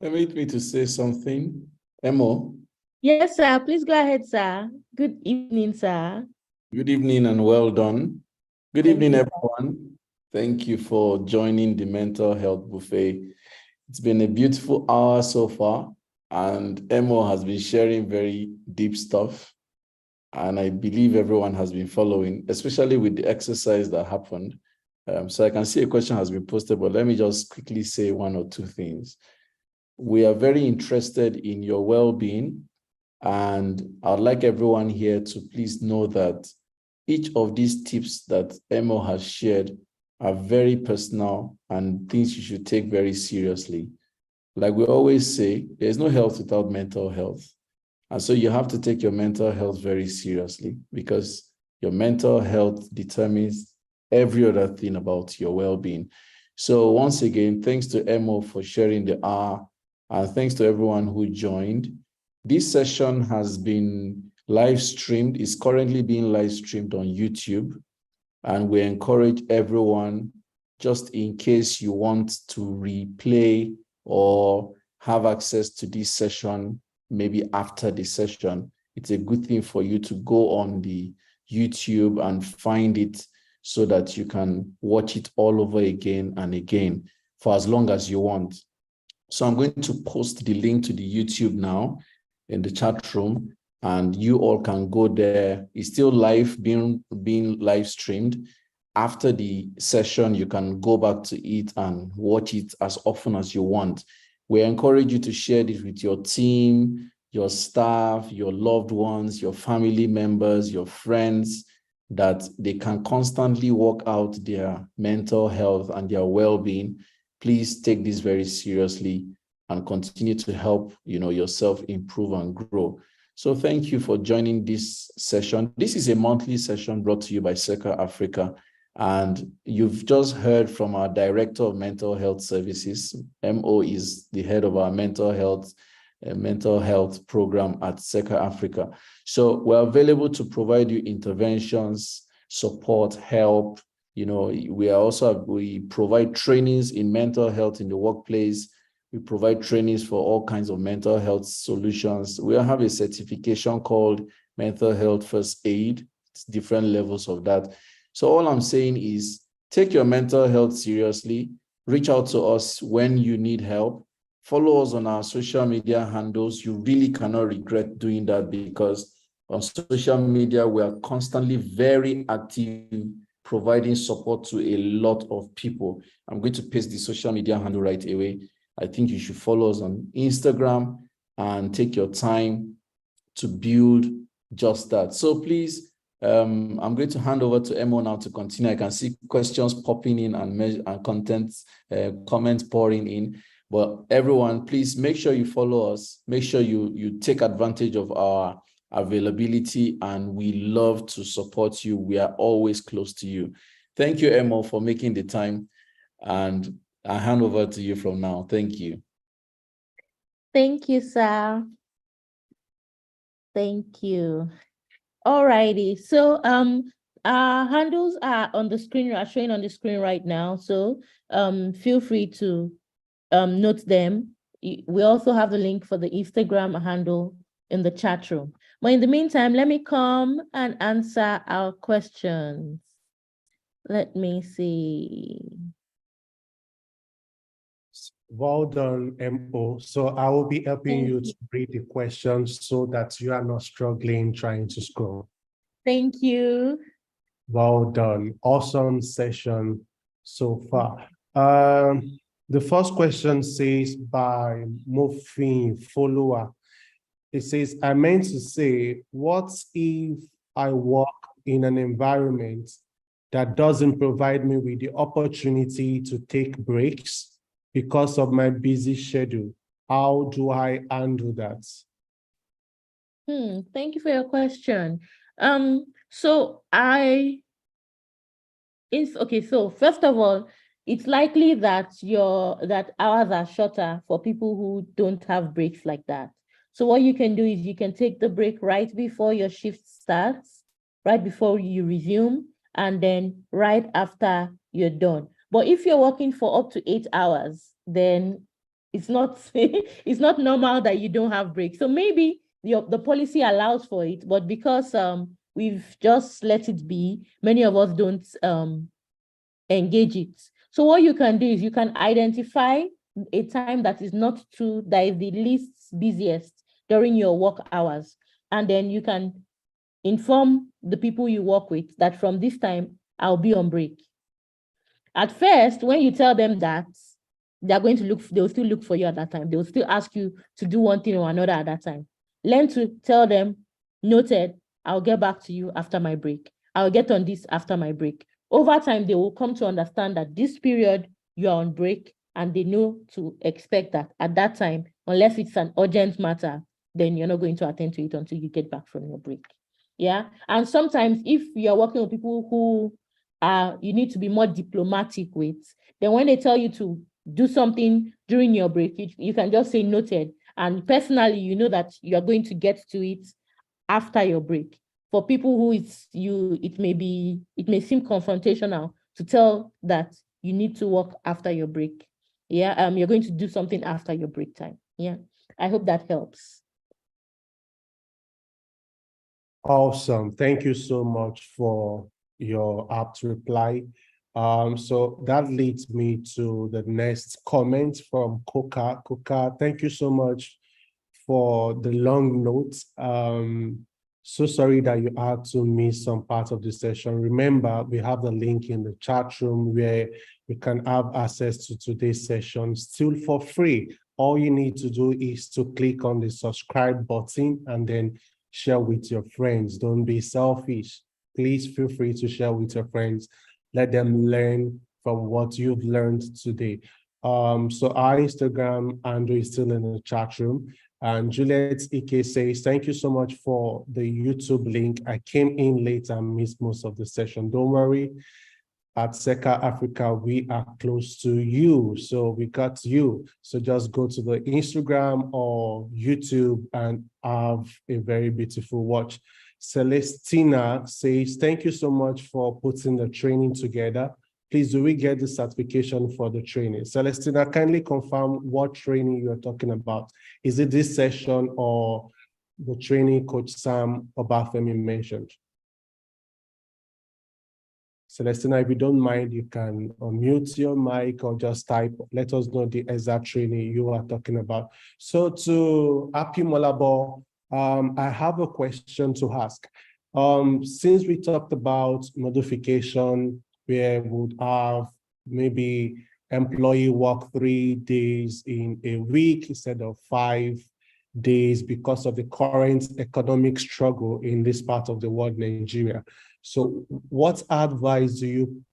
Permit me to say something. Emo. Yes, sir. Please go ahead, sir. Good evening, sir. Good evening and well done. Good Thank evening, you. everyone. Thank you for joining the Mental Health Buffet. It's been a beautiful hour so far, and Emo has been sharing very deep stuff. And I believe everyone has been following, especially with the exercise that happened. So I can see a question has been posted, but let me just quickly say one or two things. We are very interested in your well-being, and I'd like everyone here to please know that each of these tips that Emo has shared are very personal and things you should take very seriously. Like we always say, there's no health without mental health. And so you have to take your mental health very seriously, because your mental health determines every other thing about your well-being. So once again, thanks to Emo for sharing the hour, and thanks to everyone who joined. This session has been live streamed, is currently being live streamed on YouTube. And we encourage everyone, just in case you want to replay or have access to this session, maybe after the session, it's a good thing for you to go on the YouTube and find it so that you can watch it all over again and again for as long as you want. So I'm going to post the link to the YouTube now in the chat room, and you all can go there. It's still live, being live streamed. After the session, you can go back to it and watch it as often as you want. We encourage you to share this with your team, your staff, your loved ones, your family members, your friends, that they can constantly work out their mental health and their well-being. Please take this very seriously and continue to help yourself improve and grow. So thank you for joining this session. This is a monthly session brought to you by SECA Africa. And you've just heard from our Director of Mental Health Services. Mo is the head of our mental health program at SECA Africa. So we're available to provide you interventions, support, help. We provide trainings in mental health in the workplace. We provide trainings for all kinds of mental health solutions. We have a certification called Mental Health First Aid. It's different levels of that. So all I'm saying is take your mental health seriously. Reach out to us when you need help. Follow us on our social media handles. You really cannot regret doing that, because on social media, we are constantly very active, providing support to a lot of people. I'm going to paste the social media handle right away. I think you should follow us on Instagram and take your time to build just that. So please I'm going to hand over to Emo now to continue. I can see questions popping in and comments pouring in. But everyone, please make sure you follow us. Make sure you take advantage of our availability, and we love to support you. We are always close to you. Thank you, Emo, for making the time. And I hand over to you from now. Thank you. Thank you, sir. Thank you. All righty. So our handles are on the screen, are showing on the screen right now. So feel free to note them. We also have the link for the Instagram handle in the chat room. But in the meantime, let me come and answer our questions. Let me see. Well done, Mo. So I will be helping you to read the questions so that you are not struggling trying to scroll. Thank you. Well done. Awesome session so far. The first question says by Mofin Follower. It says, I meant to say, what if I work in an environment that doesn't provide me with the opportunity to take breaks because of my busy schedule? How do I handle that? Thank you for your question. So first of all, it's likely that that hours are shorter for people who don't have breaks like that. So what you can do is you can take the break right before your shift starts, right before you resume, and then right after you're done. But if you're working for up to 8 hours, then it's not it's not normal that you don't have breaks. So maybe the policy allows for it, but because we've just let it be, many of us don't engage it. So what you can do is you can identify a time that is the least busiest during your work hours, and then you can inform the people you work with that from this time I'll be on break. At first, when you tell them that, they'll still look for you at that time. They'll still ask you to do one thing or another at that time. Learn to tell them, noted, I'll get back to you after my break. I'll get on this after my break. Over time, they will come to understand that this period you're on break, and they know to expect that at that time, unless it's an urgent matter, then you're not going to attend to it until you get back from your break. Yeah. And sometimes if you're working with people who you need to be more diplomatic with, then when they tell you to do something during your break, you can just say noted. And personally, you know that you're going to get to it after your break. For people who it may seem confrontational to tell that you need to work after your break. Yeah, you're going to do something after your break time. Yeah, I hope that helps. Awesome. Thank you so much for your apt reply. So that leads me to the next comment from Koka. Koka, thank you so much for the long notes. So sorry that you had to miss some part of the session. Remember, we have the link in the chat room where you can have access to today's session still for free. All you need to do is to click on the subscribe button and then share with your friends. Don't be selfish. Please feel free to share with your friends. Let them learn from what you've learned today. So our Instagram handle is still in the chat room. And Juliet Ike says, thank you so much for the YouTube link. I came in late and missed most of the session. Don't worry. At Seka Africa, we are close to you. So we got you. So just go to the Instagram or YouTube and have a very beautiful watch. Celestina says, thank you so much for putting the training together. Please, do we get the certification for the training? Celestina, kindly confirm what training you are talking about. Is it this session or the training Coach Sam Obafemi mentioned? Celestina, if you don't mind, you can unmute your mic or just type. Let us know the exact training you are talking about. So to Api Molabo, I have a question to ask. Since we talked about modification, where we would have maybe employee work 3 days in a week instead of 5, days because of the current economic struggle in this part of the world, Nigeria. So what advice do you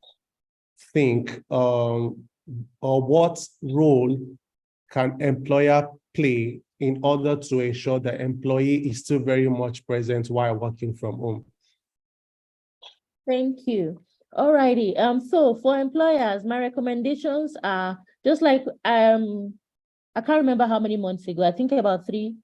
think, or what role can employer play in order to ensure the employee is still very much present while working from home? Thank you. All righty. So for employers, my recommendations are just like I can't remember how many months ago. I think about three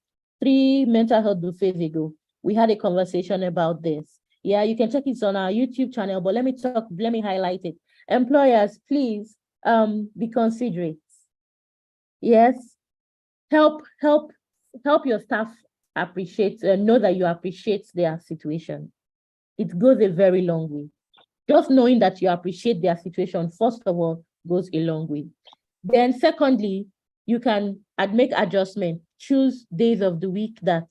mental health buffets ago. We had a conversation about this. Yeah, you can check it on our YouTube channel, but let me highlight it. Employers, please be considerate. Yes, help your staff appreciate, know that you appreciate their situation. It goes a very long way. Just knowing that you appreciate their situation, first of all, goes a long way. Then secondly, you can make adjustment, choose days of the week that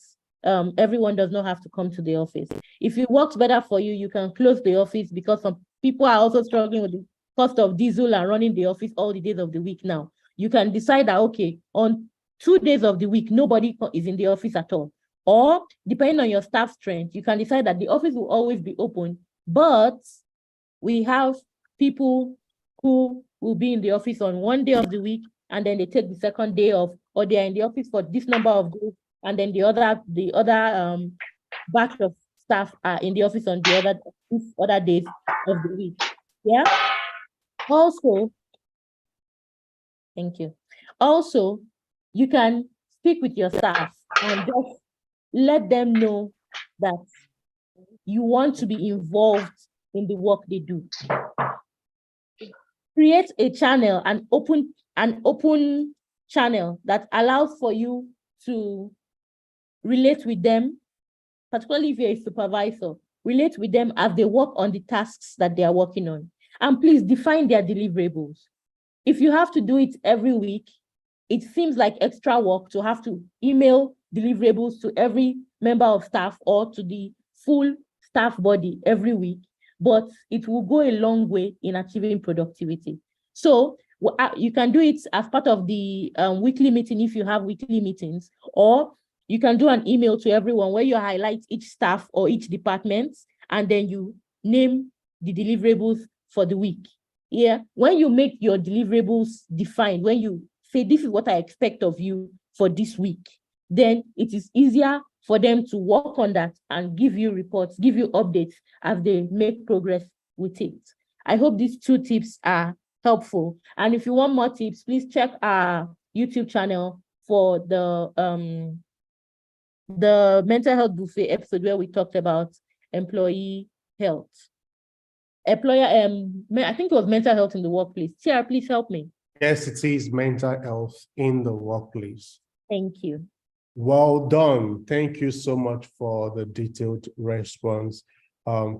everyone does not have to come to the office. If it works better for you, you can close the office, because some people are also struggling with the cost of diesel and running the office all the days of the week now. You can decide that, okay, on 2 days of the week, nobody is in the office at all. Or depending on your staff strength, you can decide that the office will always be open, but we have people who will be in the office on 1 day of the week, and then they take the second day off, or they are in the office for this number of days, and then the other batch of staff are in the office on the other days of the week. Yeah. Also, thank you. Also, you can speak with your staff and just let them know that you want to be involved in the work they do. Create a channel, an open channel that allows for you to relate with them, particularly if you're a supervisor, relate with them as they work on the tasks that they are working on. And please define their deliverables. If you have to do it every week, it seems like extra work to have to email deliverables to every member of staff or to the full staff body every week, but it will go a long way in achieving productivity. So you can do it as part of the weekly meeting if you have weekly meetings, or you can do an email to everyone where you highlight each staff or each department, and then you name the deliverables for the week. Yeah, when you make your deliverables defined, when you say, this is what I expect of you for this week, then it is easier for them to work on that and give you reports, give you updates as they make progress with it. I hope these 2 tips are helpful. And if you want more tips, please check our YouTube channel for the mental health buffet episode where we talked about employee health. I think it was mental health in the workplace. Tiara, please help me. Yes, it is mental health in the workplace. Thank you. Well done. Thank you so much for the detailed response.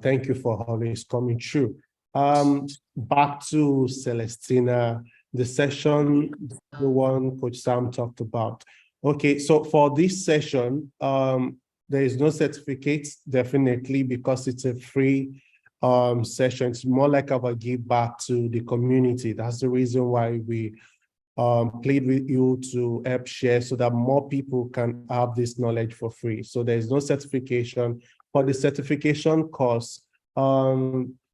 Thank you for always coming through. Back to Celestina, the session, the one Coach Sam talked about. Okay, so for this session, there is no certificate, definitely, because it's a free session. It's more like our give back to the community. That's the reason why we plead with you to help share so that more people can have this knowledge for free. So there's no certification. For the certification course,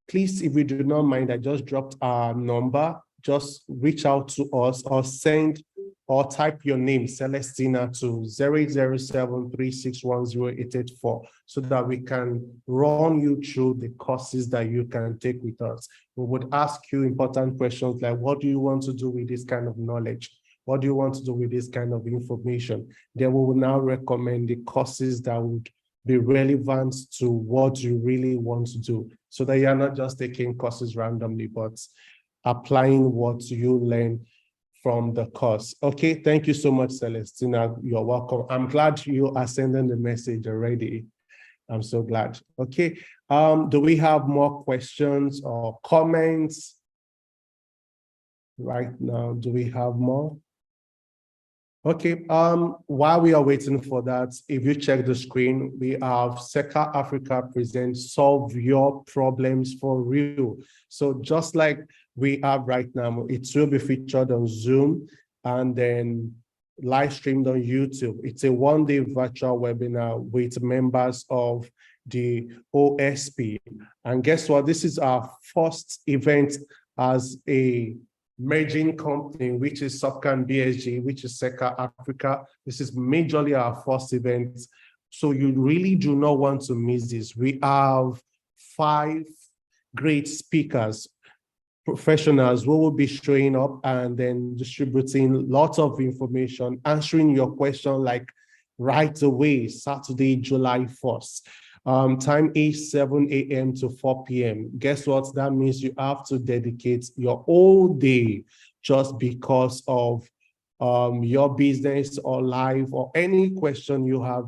please, if you do not mind, I just dropped our number. Just reach out to us or send or type your name, Celestina, to 0807-3610884 so that we can run you through the courses that you can take with us. We would ask you important questions like, what do you want to do with this kind of knowledge? What do you want to do with this kind of information? Then we will now recommend the courses that would be relevant to what you really want to do, so that you're not just taking courses randomly, but applying what you learn from the course. Okay, thank you so much, Celestina. You're welcome. I'm glad you are sending the message already. I'm so glad. Okay, do we have more questions or comments right now? Do we have more? Okay, while we are waiting for that, if you check the screen, we have SECA Africa presents Solve Your Problems for Real. So just like we have right now, it will be featured on Zoom, and then live streamed on YouTube. It's a one-day virtual webinar with members of the OSP. And guess what? This is our first event as a merging company, which is SUBCAN BSG, which is SECA Africa. This is majorly our first event. So you really do not want to miss this. We have 5 great speakers, professionals who will be showing up and then distributing lots of information, answering your question like right away, Saturday, July 1st. Time is 7 a.m. to 4 p.m. Guess what? That means you have to dedicate your whole day just because of your business or life or any question you have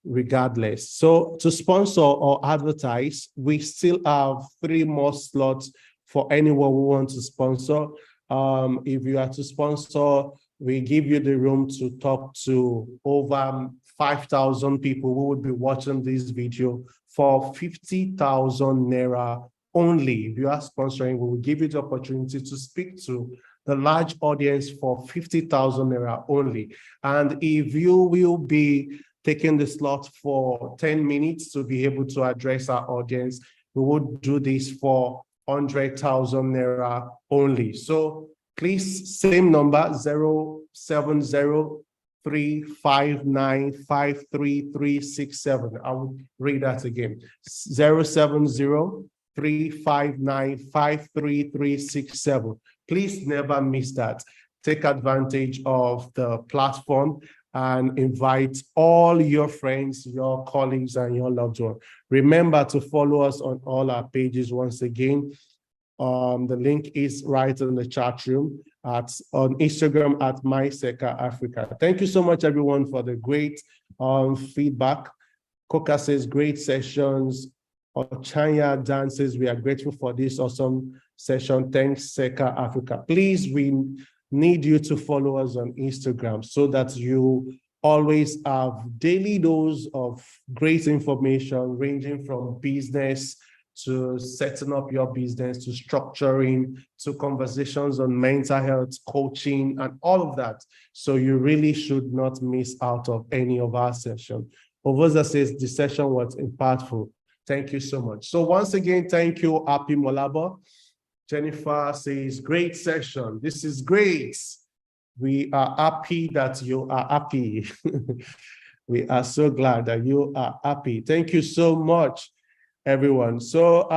regardless. So to sponsor or advertise, we still have 3 more slots for anyone who wants to sponsor. If you are to sponsor, we give you the room to talk to over 5,000 people who would be watching this video for 50,000 Naira only. If you are sponsoring, we will give you the opportunity to speak to the large audience for 50,000 Naira only. And if you will be taking the slot for 10 minutes to be able to address our audience, we would do this for 100,000 Naira only. So please, same number, 070-359-53367. I will read that again. 070-359-53367. Please never miss that. Take advantage of the platform and invite all your friends, your colleagues, and your loved one. Remember to follow us on all our pages once again. The link is right in the chat room on Instagram at MySECA Africa. Thank you so much, everyone, for the great feedback. Coca says, great sessions. Ochanya Dan says, we are grateful for this awesome session. Thanks, SECA Africa. Please, we need you to follow us on Instagram so that you always have daily dose of great information ranging from business to setting up your business, to structuring, to conversations on mental health, coaching, and all of that. So you really should not miss out of any of our sessions. Ovoza says the session was impactful. Thank you so much. So once again, thank you, Happy Molabo. Jennifer says, great session. This is great. We are happy that you are happy. We are so glad that you are happy. Thank you so much, everyone. So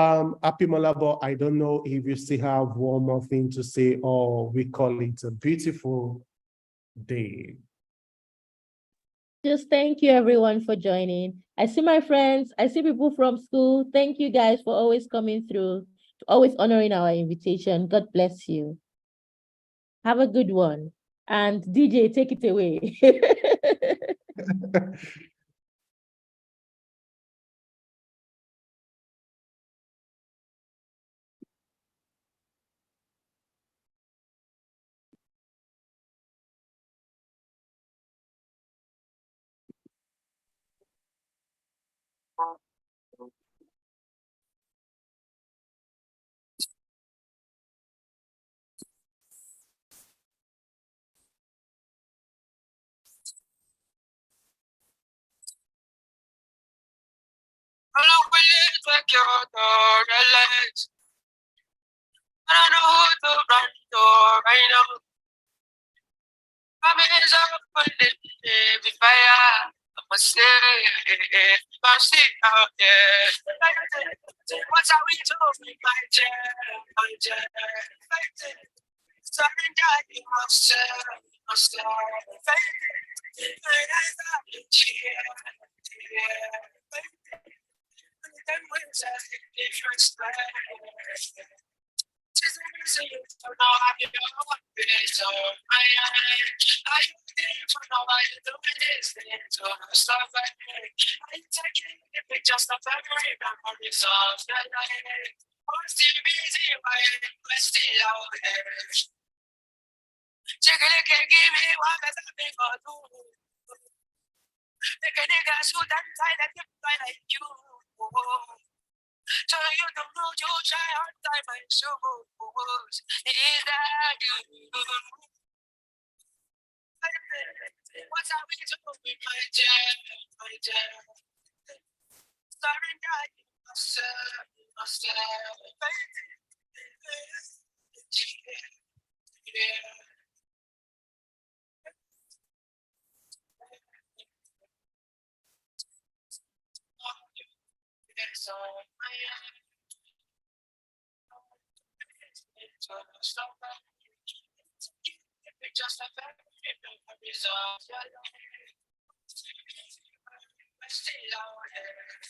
Happy Malabo, I don't know if you still have one more thing to say, or we call it a beautiful day. Just thank you, everyone, for joining. I see my friends. I see people from school. Thank you guys for always coming through, always honoring our invitation. God bless you. Have a good one. And DJ, take it away. I don't know who to run to right now. I'm in up the fire. I'm still out there. What's how we do my chair? Something that you must say. So you don't know you try hard time and shoes. Is that you? What are we doing, my dear? Surrender yourself. Just a fact, resolve your life. Still out here.